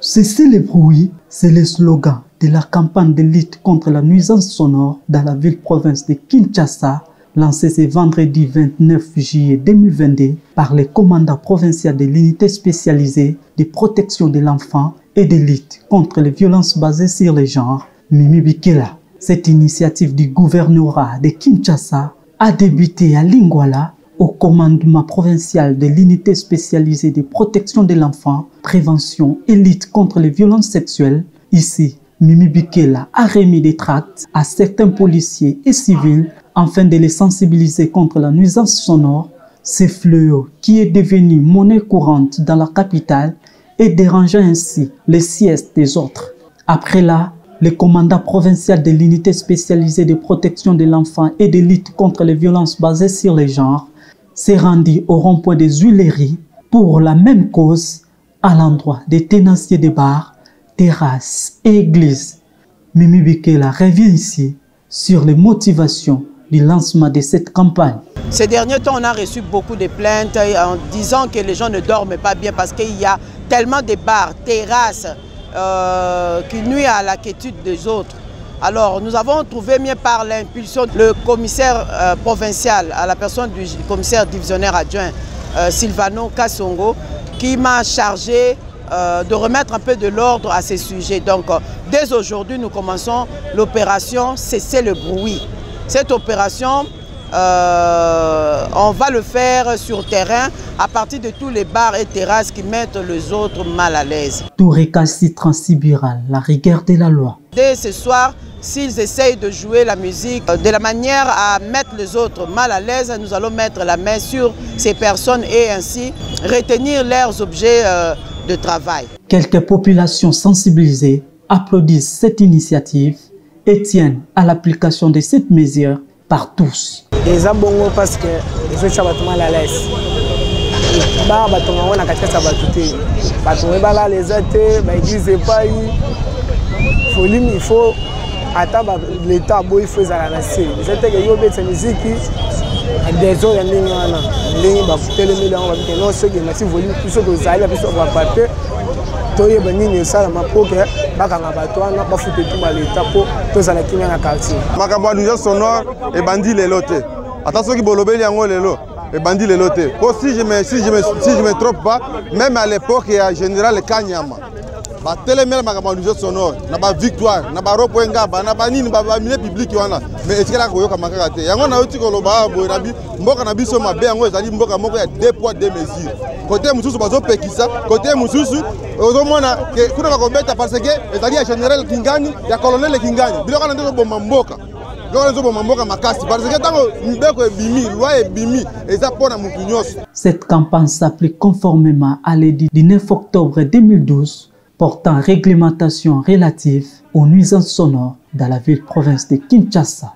Cessez les bruits, c'est le slogan de la campagne de lutte contre la nuisance sonore dans la ville-province de Kinshasa, lancée ce vendredi 29 juillet 2022 par le commandant provincial de l'unité spécialisée de protection de l'enfant et de lutte contre les violences basées sur le genre, Mimi Bikela. Cette initiative du gouvernorat de Kinshasa a débuté à Lingwala, au commandement provincial de l'unité spécialisée de protection de l'enfant, prévention et lutte contre les violences sexuelles. Ici, Mimi Bikela a remis des tracts à certains policiers et civils afin de les sensibiliser contre la nuisance sonore, ce fléau qui est devenu monnaie courante dans la capitale et dérangeant ainsi les siestes des autres. Après là, le commandant provincial de l'unité spécialisée de protection de l'enfant et de lutte contre les violences basées sur les genres s'est rendu au rond-point des Huileries pour la même cause à l'endroit des tenanciers de bars, terrasses et églises. Mimi Bikela revient ici sur les motivations du lancement de cette campagne. Ces derniers temps, on a reçu beaucoup de plaintes en disant que les gens ne dorment pas bien parce qu'il y a tellement de bars, terrasses qui nuisent à la quiétude des autres. Alors nous avons trouvé mieux par l'impulsion le commissaire provincial à la personne du commissaire divisionnaire adjoint Silvano Kassongo qui m'a chargé de remettre un peu de l'ordre à ces sujets. Donc dès aujourd'hui nous commençons l'opération Cesser le bruit. Cette opération on va le faire sur terrain à partir de tous les bars et terrasses qui mettent les autres mal à l'aise. Touré Kassi transibira la rigueur de la loi. Dès ce soir, s'ils essayent de jouer la musique de la manière à mettre les autres mal à l'aise, nous allons mettre la main sur ces personnes et ainsi retenir leurs objets de travail. Quelques populations sensibilisées applaudissent cette initiative et tiennent à l'application de cette mesure par tous. Les abongos parce que les gens sont mal à l'aise. Il faut attendre l'État il faut la nation. C'était que yo bête musique des autres les non ceux qui massif volume tout ce que vous allez plus on va partir toye banini ça ma pour que bakanga bato na ba futé tout l'État pour tous ala kimia na quartier makamba nuisance sonore et bandit les lotés attention qui bolobeli yango lelo et bandit les lotés si je me trompe pas même à l'époque il y a général Kanyama ba télémel makamba nuisance sonore na ba victoire na ba ropo ngaba na ba nini ba milieu public wana mais etikala ko yoka makaka te yango na uti ko loba bo na bi mboka na biso mabe yango ezali mboka moko ya 2 poids 2 mesures côté mususu bazo pekisa côté mususu ozomona ke kuna ko beta parce que ezali ya général Kingani ya colonel Kingani biloko na ndezo bomba mboka Cette campagne s'applique conformément à l'édit du 9 octobre 2012 portant réglementation relative aux nuisances sonores dans la ville-province de Kinshasa.